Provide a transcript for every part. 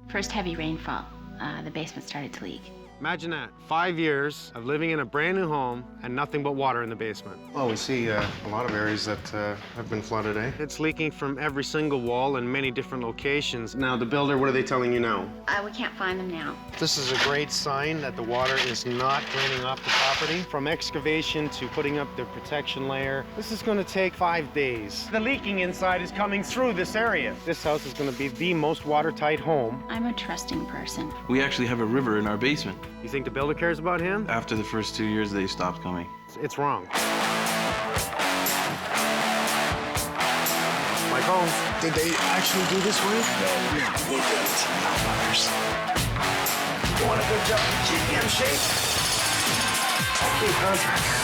First heavy rainfall, the basement started to leak. Imagine that, 5 years of living in a brand new home and nothing but water in the basement. Well, we see a lot of areas that have been flooded, eh? It's leaking from every single wall in many different locations. Now, the builder, what are they telling you now? We can't find them now. This is a great sign that the water is not draining off the property. From excavation to putting up the protection layer, this is going to take 5 days. The leaking inside is coming through this area. This house is going to be the most watertight home. I'm a trusting person. We actually have a river in our basement. You think the builder cares about him? After the first 2 years, they stopped coming. It's wrong. Mike Holmes. Did they actually do this right? No, we didn't. Outliers. You want a good job? Keep me in shape. ROKU Contractor.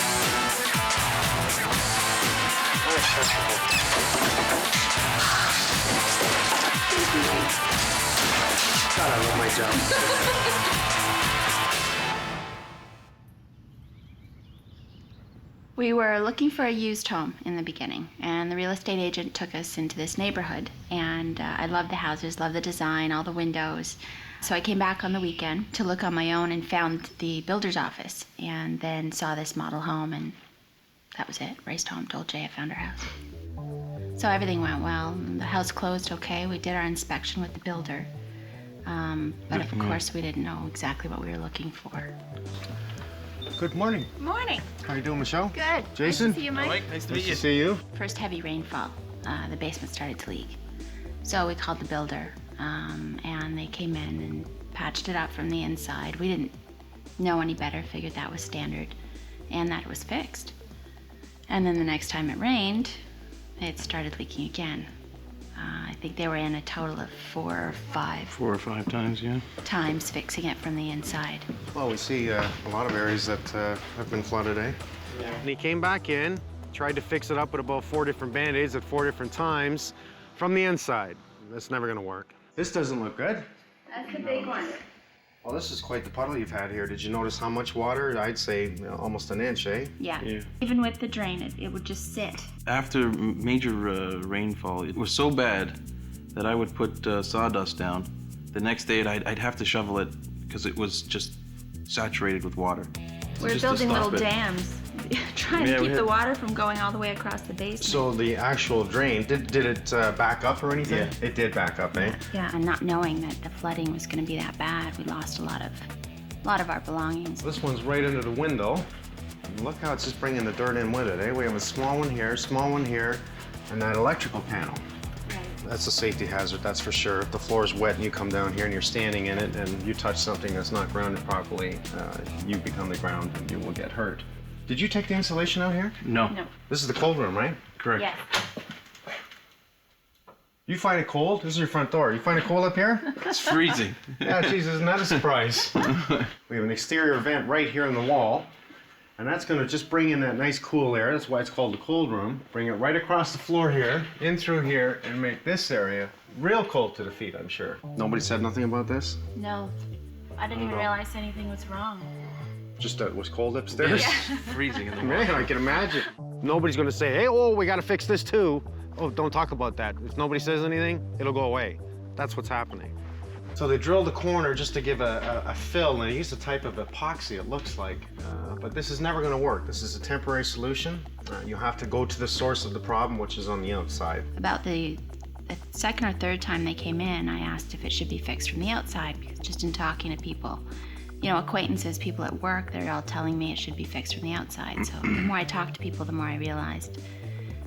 God, I love my job. We were looking for a used home in the beginning, and the real estate agent took us into this neighborhood, and I loved the houses, loved the design, all the windows. So I came back on the weekend to look on my own and found the builder's office, and then saw this model home, and that was it. Raced home, told Jay I found her house. So everything went well. The house closed okay. We did our inspection with the builder. But of course, we didn't know exactly what we were looking for. Good morning. Morning. How you doing, Michelle? Good. Jason? Nice to see you, Mike. Nice to Nice to see you. First heavy rainfall, the basement started to leak. So we called the builder, and they came in and patched it up from the inside. We didn't know any better, figured that was standard, and that it was fixed. And then the next time it rained, it started leaking again. I think they were in a total of 4 or 5 4 or 5 times, yeah. times fixing it from the inside. Well, we see a lot of areas that have been flooded, eh? And he came back in, tried to fix it up with about 4 different Band-Aids at 4 different times from the inside. That's never going to work. This doesn't look good. That's the big one. Well, this is quite the puddle you've had here. Did you notice how much water? I'd say almost an inch, eh? Yeah. Yeah. Even with the drain, it would just sit. After major rainfall, it was so bad that I would put sawdust down. The next day, I'd have to shovel it because it was just saturated with water. We're Just to building stop little it. dams, trying Yeah, to we keep had- the water from going all the way across the basement. So the actual drain, did it back up or anything? Yeah. It did back up, eh? Yeah, and not knowing that the flooding was going to be that bad, we lost a lot of our belongings. This one's right under the window. And look how it's just bringing the dirt in with it, eh? We have a small one here, and that electrical panel. That's a safety hazard, that's for sure. If the floor is wet and you come down here and you're standing in it and you touch something that's not grounded properly, you become the ground and you will get hurt. Did you take the insulation out here? No. No. This is the cold room, right? Correct. Yes. You find it cold? This is your front door. You find it cold up here? It's freezing. Yeah, geez, isn't that a surprise? We have an exterior vent right here in the wall, and that's gonna just bring in that nice cool air. That's why it's called the cold room. Bring it right across the floor here, in through here, and make this area real cold to the feet, I'm sure. Nobody said nothing about this? No, I didn't even realize anything was wrong. Just that it was cold upstairs? Freezing in the Man, I can imagine. Nobody's going to say, hey, oh, we got to fix this too. Oh, don't talk about that. If nobody says anything, it'll go away. That's what's happening. So they drilled the corner just to give a fill, and they used a type of epoxy, it looks like. But this is never going to work. This is a temporary solution. You have to go to the source of the problem, which is on the outside. About the second or third time they came in, I asked if it should be fixed from the outside, because just in talking to people, you know, acquaintances, people at work, they're all telling me it should be fixed from the outside. So the more I talked to people, the more I realized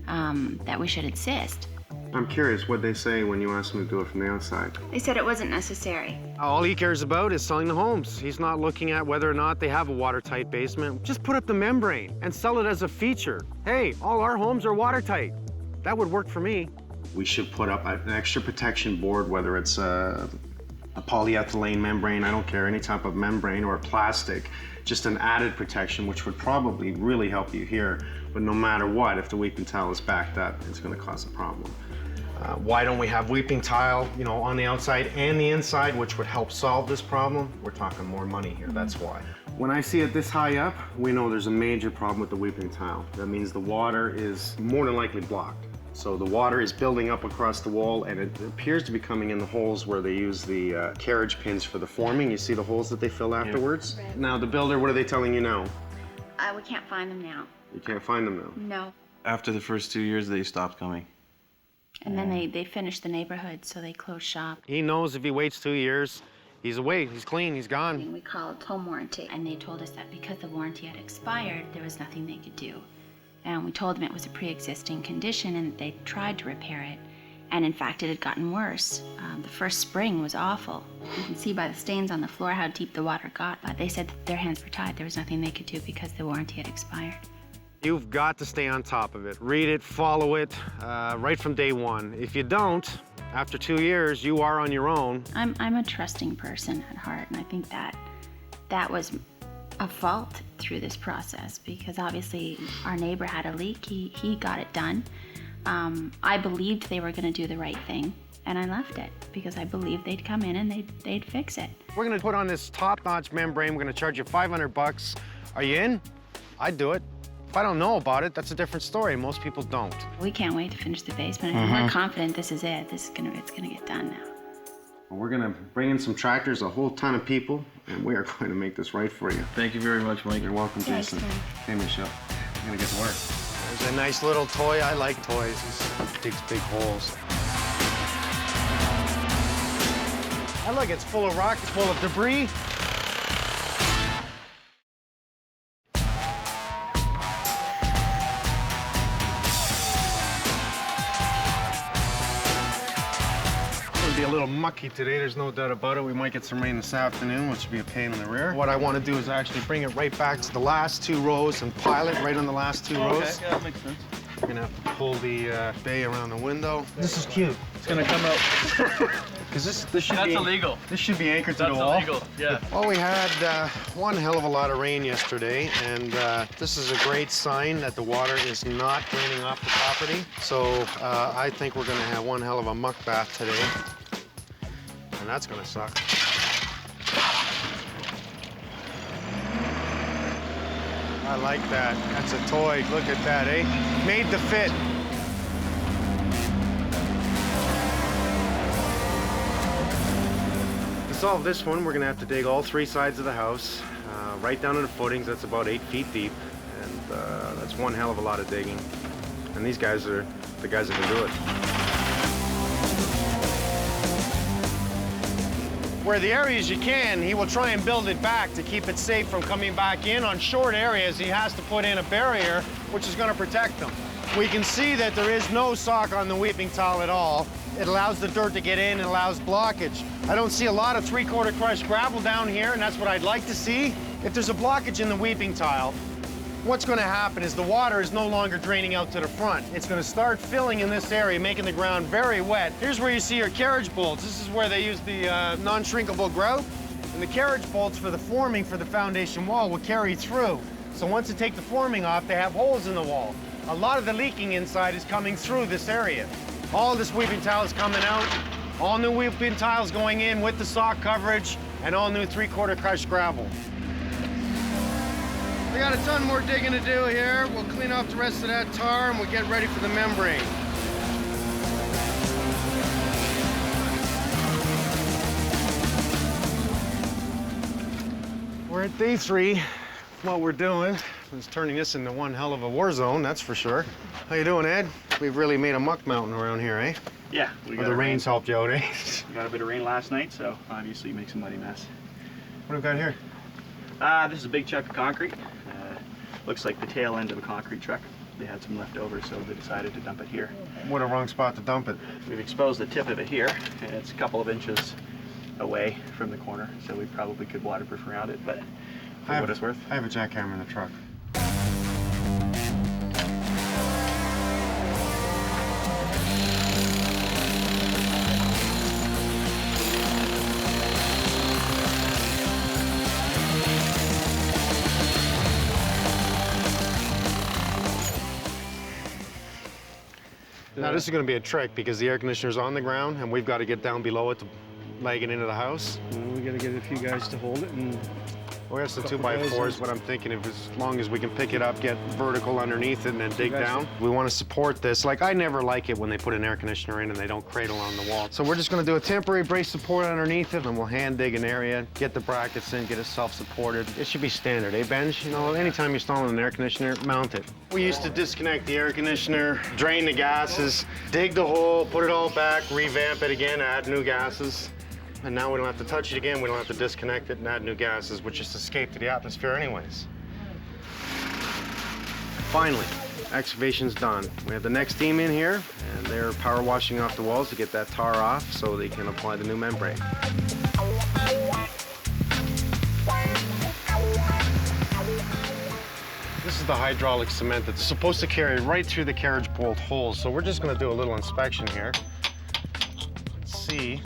that we should insist. I'm curious what they say when you ask them to do it from the outside. They said it wasn't necessary. All he cares about is selling the homes. He's not looking at whether or not they have a watertight basement. Just put up the membrane and sell it as a feature. Hey, all our homes are watertight. That would work for me. We should put up an extra protection board, whether it's a polyethylene membrane, I don't care, any type of membrane or plastic, just an added protection, which would probably really help you here. But no matter what, if the weeping tile is backed up, it's gonna cause a problem. Why don't we have weeping tile, you know, on the outside and the inside, which would help solve this problem? We're talking more money here, that's why. When I see it this high up, we know there's a major problem with the weeping tile. That means the water is more than likely blocked. So the water is building up across the wall, and it appears to be coming in the holes where they use the carriage pins for the forming. You see the holes that they fill afterwards? Right. Now, the builder, what are they telling you now? We can't find them now. You can't find them now. No. After the first 2 years, they stopped coming. And then they finished the neighborhood, so they closed shop. He knows if he waits 2 years, he's away, he's clean, he's gone. We called home warranty, and they told us that because the warranty had expired, there was nothing they could do. And we told them it was a pre-existing condition and they tried to repair it. And in fact, it had gotten worse. The first spring was awful. You can see by the stains on the floor how deep the water got. But they said that their hands were tied. There was nothing they could do because the warranty had expired. You've got to stay on top of it. Read it, follow it, right from day one. If you don't, after 2 years, you are on your own. I'm a trusting person at heart, and I think that was a fault through this process because obviously our neighbor had a leak. He got it done. I believed they were going to do the right thing, and I left it because I believed they'd come in and they'd fix it. We're gonna put on this top-notch membrane. We're gonna charge you $500. Are you in? I'd do it. If I don't know about it, that's a different story. Most people don't. We can't wait to finish the basement. And we're confident this is it. It's gonna get done now. We're gonna bring in some tractors, a whole ton of people, and we are going to make this right for you. Thank you very much, Mike. You're welcome, Jason. Thanks, Hey, Michelle. I'm gonna get to work. There's a nice little toy. I like toys. It digs big holes. Oh, look, it's full of rock, it's full of debris. Be a little mucky today, there's no doubt about it. We might get some rain this afternoon, which will be a pain in the rear. What I want to do is actually bring it right back to the last 2 rows and pile it right on the last 2 rows. Okay, yeah, that makes sense. We're gonna have to pull the bay around the window. This is cute. It's gonna come out. Because this should That's be illegal. This should be anchored to That's the wall. illegal, yeah. Well, we had one hell of a lot of rain yesterday, and this is a great sign that the water is not draining off the property. So I think we're gonna have one hell of a muck bath today. And that's gonna suck. I like that. That's a toy. Look at that, eh? Made to fit. To solve this one, we're gonna have to dig all 3 sides of the house, right down to the footings. That's about 8 feet deep, and that's one hell of a lot of digging. And these guys are the guys that can do it. Where the areas you can, he will try and build it back to keep it safe from coming back in. On short areas, he has to put in a barrier, which is going to protect them. We can see that there is no sock on the weeping tile at all. It allows the dirt to get in, it allows blockage. I don't see a lot of 3/4 crushed gravel down here, and that's what I'd like to see. If there's a blockage in the weeping tile, what's going to happen is the water is no longer draining out to the front. It's going to start filling in this area, making the ground very wet. Here's where you see your carriage bolts. This is where they use the non-shrinkable grout. And the carriage bolts for the forming for the foundation wall will carry through. So once you take the forming off, they have holes in the wall. A lot of the leaking inside is coming through this area. All this weeping tile is coming out. All new weeping tiles going in with the sock coverage and all new 3/4 crushed gravel. We got a ton more digging to do here. We'll clean off the rest of that tar and we'll get ready for the membrane. We're at day 3. What we're doing is turning this into one hell of a war zone, that's for sure. How you doing, Ed? We've really made a muck mountain around here, eh? Yeah, we Or got the rain's helped you out, eh? We got a bit of rain last night, so obviously makes a muddy mess. What do we got here? This is a big chunk of concrete. Looks like the tail end of a concrete truck. They had some left over, so they decided to dump it here. What a wrong spot to dump it. We've exposed the tip of it here, and it's a couple of inches away from the corner, so we probably could waterproof around it, but for what it's worth. I have a jackhammer in the truck. Now this is going to be a trick because the air conditioner's on the ground and we've got to get down below it to leg it into the house. We got to get a few guys to hold it and We have some 2x4s, but I'm thinking if as long as we can pick it up, get vertical underneath it, and then dig down. We want to support this. Like, I never like it when they put an air conditioner in and they don't cradle on the wall. So we're just going to do a temporary brace support underneath it, and we'll hand dig an area, get the brackets in, get it self-supported. It should be standard, eh, Benj? You know, anytime you're installing an air conditioner, mount it. We used to disconnect the air conditioner, drain the gases, dig the hole, put it all back, revamp it again, add new gases. And now we don't have to touch it again, we don't have to disconnect it and add new gases, which just escape to the atmosphere anyways. Finally, excavation's done. We have the next team in here, and they're power washing off the walls to get that tar off so they can apply the new membrane. This is the hydraulic cement that's supposed to carry right through the carriage bolt holes. So we're just gonna do a little inspection here. Let's see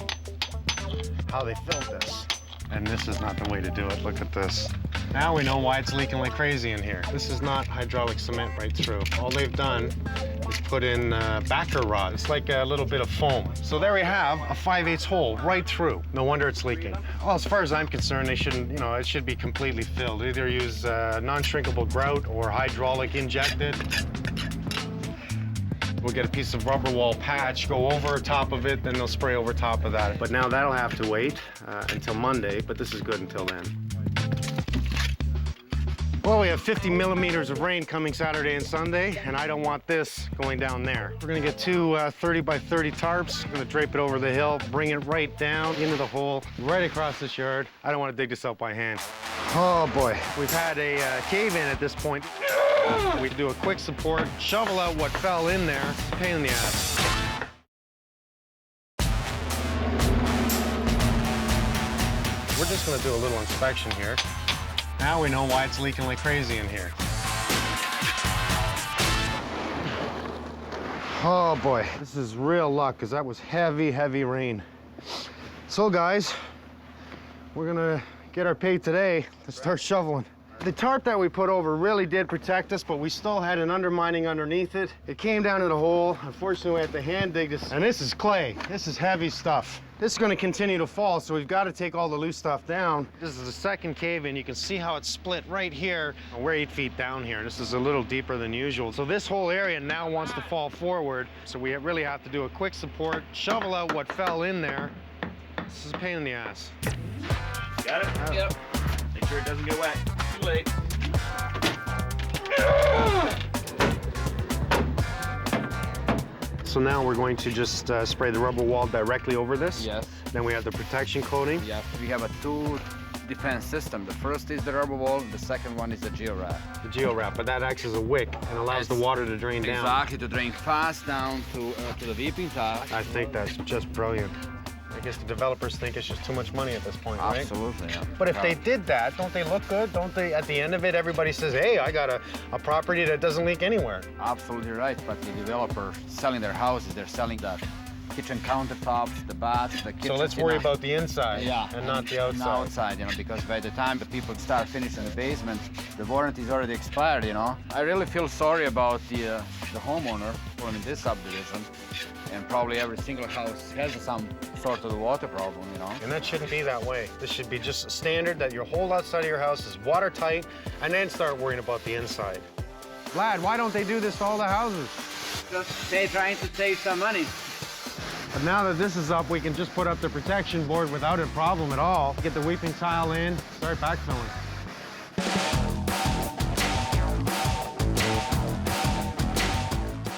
how they filled this. And this is not the way to do it. Look at this. Now we know why it's leaking like crazy in here. This is not hydraulic cement right through. All they've done is put in backer rod. It's like a little bit of foam. So there we have a 5/8 hole right through. No wonder it's leaking. Well, as far as I'm concerned, they shouldn't, you know, it should be completely filled. Either use non-shrinkable grout or hydraulic injected. We'll get a piece of rubber wall patch, go over top of it, then they'll spray over top of that. But now that'll have to wait until Monday, but this is good until then. Well, we have 50 millimeters of rain coming Saturday and Sunday, and I don't want this going down there. We're gonna get two 30 by 30 tarps. I'm gonna drape it over the hill, bring it right down into the hole, right across this yard. I don't wanna dig this out by hand. Oh boy, we've had a cave in at this point. We do a quick support, shovel out what fell in there. It's a pain in the ass. We're just gonna do a little inspection here. Now we know why it's leaking like crazy in here. Oh boy, this is real luck because that was heavy, heavy rain. So guys, we're gonna get our pay today to start shoveling. The tarp that we put over really did protect us, but we still had an undermining underneath it. It came down in the hole. Unfortunately, we had to hand dig this. And this is clay. This is heavy stuff. This is going to continue to fall, so we've got to take all the loose stuff down. This is the second cave-in. You can see how it's split right here. We're 8 feet down here. This is a little deeper than usual. So this whole area now wants to fall forward. So we really have to do a quick support, shovel out what fell in there. This is a pain in the ass. Got it? Yep. Make sure it doesn't get wet. Too late. So now we're going to just spray the rubber wall directly over this. Yes. Then we have the protection coating. Yeah, we have a two defense system. The first is the rubber wall, the second one is the geo-wrap. The geo-wrap, but that acts as a wick and allows the water to drain down. Exactly, to drain fast down to the weeping tile. I think that's just brilliant. I guess the developers think it's just too much money at this point, right? Absolutely, yeah. But if they did that, don't they look good? Don't they, at the end of it, everybody says, hey, I got a property that doesn't leak anywhere. Absolutely right, but the developer selling their houses, they're selling the kitchen countertops, the baths, the kitchen. So let's worry about the inside and not the outside. Not outside, you know, because by the time the people start finishing the basement, the warranty is already expired, you know. I really feel sorry about the homeowner in this subdivision, and probably every single house has some sort of water problem, you know. And that shouldn't be that way. This should be just standard that your whole outside of your house is watertight, and then start worrying about the inside. Vlad, why don't they do this to all the houses? Just they're trying to save some money. But now that this is up, we can just put up the protection board without a problem at all. Get the weeping tile in, start backfilling.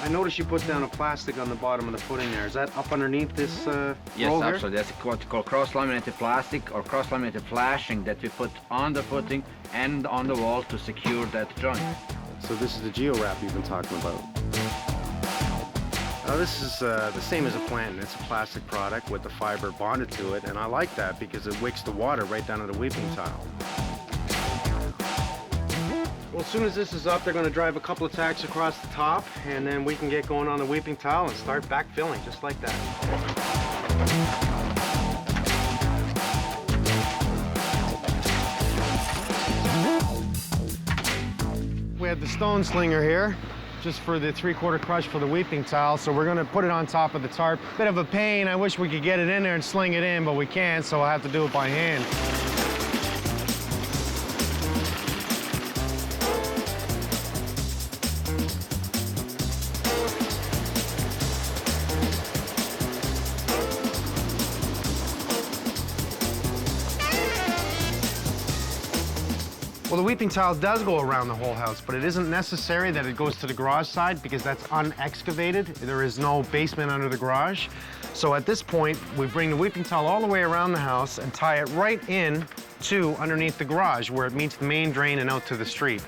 I noticed you put down a plastic on the bottom of the footing there. Is that up underneath this Yes, roll here? absolutely. That's what we call cross-laminated plastic or cross-laminated flashing that we put on the footing and on the wall to secure that joint. So this is the geo-wrap you've been talking about. Now this is the same as a plantain. It's a plastic product with the fiber bonded to it, and I like that because it wicks the water right down to the weeping tile. Well, as soon as this is up, they're going to drive a couple of tacks across the top, and then we can get going on the weeping tile and start backfilling, just like that. We had the stone slinger here, just for the 3/4 crush for the weeping tile, so we're going to put it on top of the tarp. Bit of a pain. I wish we could get it in there and sling it in, but we can't, so I'll have to do it by hand. Well, the weeping tile does go around the whole house, but it isn't necessary that it goes to the garage side because that's unexcavated. There is no basement under the garage. So at this point, we bring the weeping tile all the way around the house and tie it right in to underneath the garage where it meets the main drain and out to the street.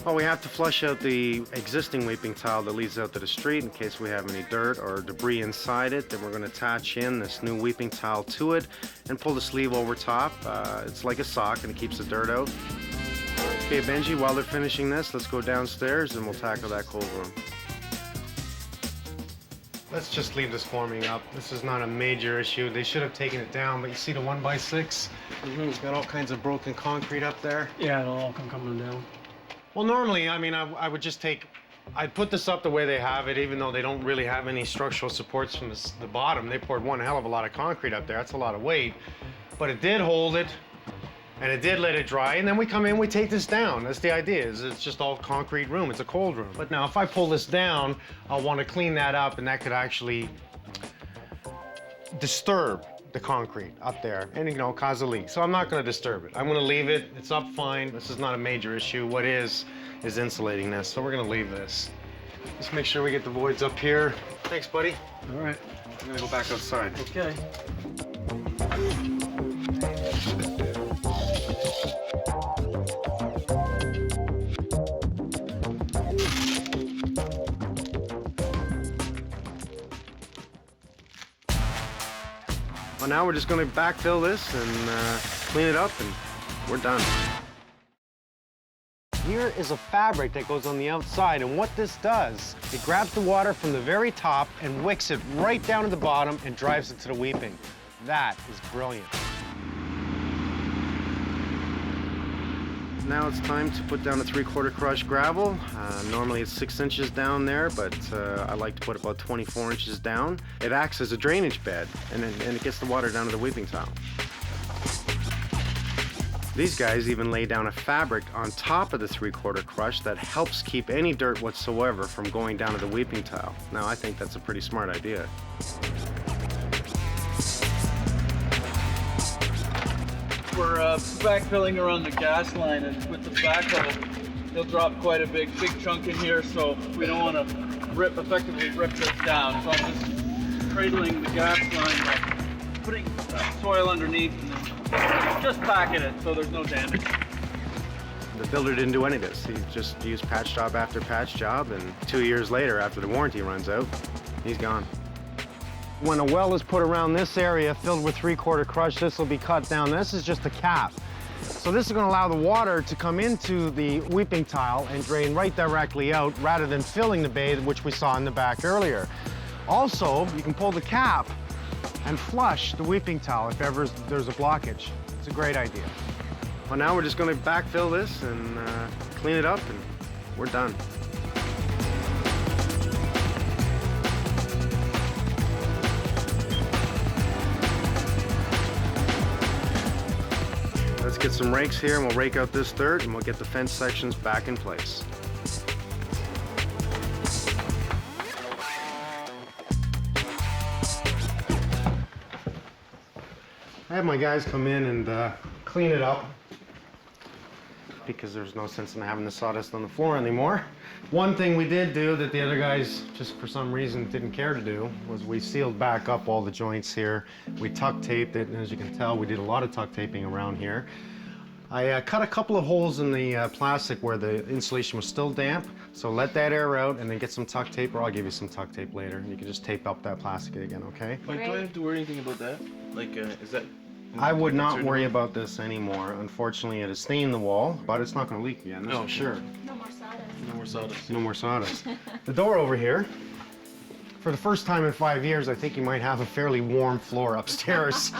Well, we have to flush out the existing weeping tile that leads out to the street in case we have any dirt or debris inside it. Then we're going to attach in this new weeping tile to it and pull the sleeve over top. It's like a sock and it keeps the dirt out. Okay, Benji, while they're finishing this, let's go downstairs and we'll tackle that cold room. Let's just leave this forming up. This is not a major issue. They should have taken it down, but you see the 1x6? It's got all kinds of broken concrete up there. Yeah, it'll all come coming down. Well, normally, I mean, I would just I'd put this up the way they have it, even though they don't really have any structural supports from the bottom. They poured one hell of a lot of concrete up there. That's a lot of weight. But it did hold it, and it did let it dry. And then we come in, we take this down. That's the idea, is it's just all concrete room. It's a cold room. But now, if I pull this down, I'll want to clean that up, and that could actually disturb the concrete up there and, you know, cause a leak. So I'm not going to disturb it. I'm going to leave it. It's up fine. This is not a major issue. What is insulating this. So we're going to leave this. Just make sure we get the voids up here. Thanks, buddy. All right. I'm going to go back outside. Okay. Well, now we're just going to backfill this and clean it up, and we're done. Here is a fabric that goes on the outside, and what this does, it grabs the water from the very top and wicks it right down to the bottom and drives it to the weeping. That is brilliant. Now it's time to put down a 3/4 crushed gravel. Normally it's 6 inches down there, but I like to put about 24 inches down. It acts as a drainage bed, and it gets the water down to the weeping tile. These guys even lay down a fabric on top of the 3/4 crush that helps keep any dirt whatsoever from going down to the weeping tile. Now I think that's a pretty smart idea. We're backfilling around the gas line, and with the backhoe, they'll drop quite a big chunk in here, so we don't want to effectively rip this down. So I'm just cradling the gas line by putting soil underneath and just packing it so there's no damage. The builder didn't do any of this. He just used patch job after patch job, and 2 years later, after the warranty runs out, he's gone. When a well is put around this area filled with 3/4 crush, this will be cut down. This is just a cap. So this is going to allow the water to come into the weeping tile and drain right directly out rather than filling the bay, which we saw in the back earlier. Also, you can pull the cap and flush the weeping tile if ever there's a blockage. It's a great idea. Well, now we're just going to backfill this and clean it up, and we're done. Let's get some rakes here and we'll rake out this dirt and we'll get the fence sections back in place. I have my guys come in and clean it up because there's no sense in having the sawdust on the floor anymore. One thing we did do that the other guys, just for some reason, didn't care to do was we sealed back up all the joints here. We tuck taped it, and as you can tell, we did a lot of tuck taping around here. I cut a couple of holes in the plastic where the insulation was still damp, so let that air out and then get some tuck tape, or I'll give you some tuck tape later. You can just tape up that plastic again, okay? Like, do I have to worry anything about that? Like, is that... I would not worry about this anymore. Unfortunately, it has stained the wall, but it's not going to leak again, that's for sure. No more sawdust. No more sawdust. No more sawdust. The door over here, for the first time in 5 years, I think you might have a fairly warm floor upstairs.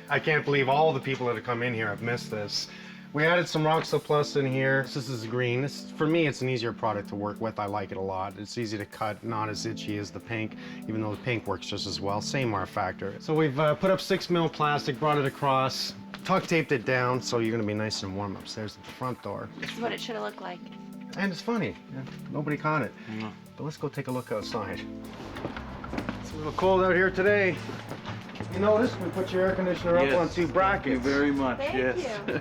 I can't believe all the people that have come in here have missed this. We added some Roxo Plus in here. This is green. For me, it's an easier product to work with. I like it a lot. It's easy to cut, not as itchy as the pink, even though the pink works just as well. Same R factor. So we've put up 6mm plastic, brought it across, tuck taped it down, so you're gonna be nice and warm upstairs at the front door. This is what it should have looked like. And it's funny, nobody caught it. But let's go take a look outside. It's a little cold out here today. You notice we put your air conditioner up on 2 brackets. Thank you very much, Thank yes. you.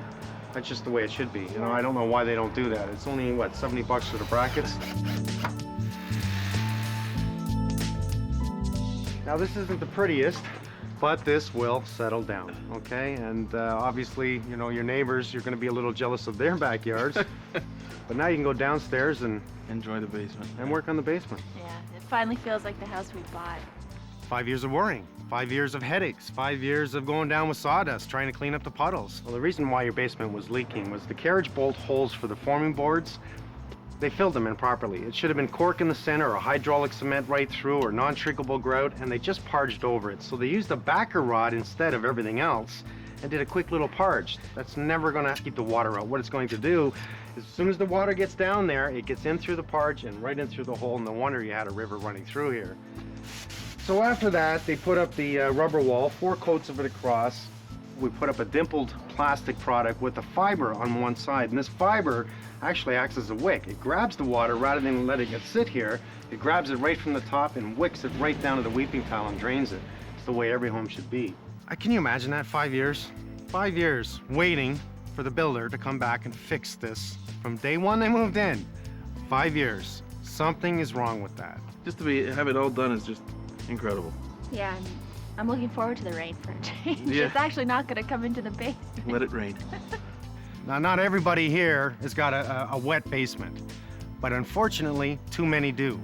That's just the way it should be. You know, I don't know why they don't do that. It's only, what, 70 bucks for the brackets? Now, this isn't the prettiest, but this will settle down, okay? And obviously, you know, your neighbors, you're gonna be a little jealous of their backyards. But now you can go downstairs and Enjoy the basement. work on the basement. Yeah, it finally feels like the house we bought. 5 years of worrying, 5 years of headaches, 5 years of going down with sawdust, trying to clean up the puddles. Well, the reason why your basement was leaking was the carriage bolt holes for the forming boards, they filled them in properly. It should have been cork in the center or hydraulic cement right through or non-shrinkable grout, and they just parged over it. So they used a backer rod instead of everything else and did a quick little parge. That's never gonna keep the water out. What it's going to do, as soon as the water gets down there, it gets in through the parge and right in through the hole. No wonder you had a river running through here. So after that, they put up the rubber wall, 4 coats of it across. We put up a dimpled plastic product with a fiber on one side, and this fiber actually acts as a wick. It grabs the water rather than letting it sit here. It grabs it right from the top and wicks it right down to the weeping tile and drains it. It's the way every home should be. Can you imagine that? 5 years? 5 years waiting for the builder to come back and fix this. From day one they moved in, 5 years. Something is wrong with that. Just to have it all done is just incredible. Yeah, I'm looking forward to the rain for a change. Yeah. It's actually not going to come into the basement. Let it rain. Now, not everybody here has got a wet basement, but unfortunately, too many do.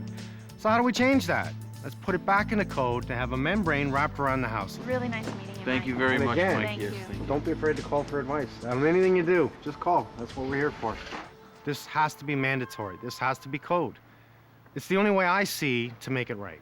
So how do we change that? Let's put it back in the code to have a membrane wrapped around the house. Really nice meeting you. Thank Mike. you very And much, again, Mike. Thank Yes, you. thank you. Don't be afraid to call for advice. On anything you do, just call. That's what we're here for. This has to be mandatory. This has to be code. It's the only way I see to make it right.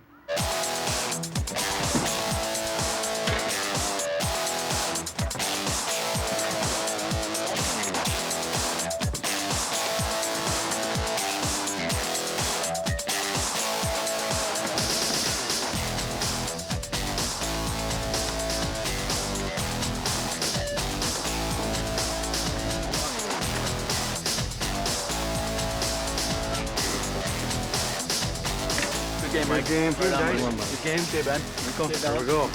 Good game, Mike. Good game, Right on, guys. Mike. Good game. Okay, Ben. There we go.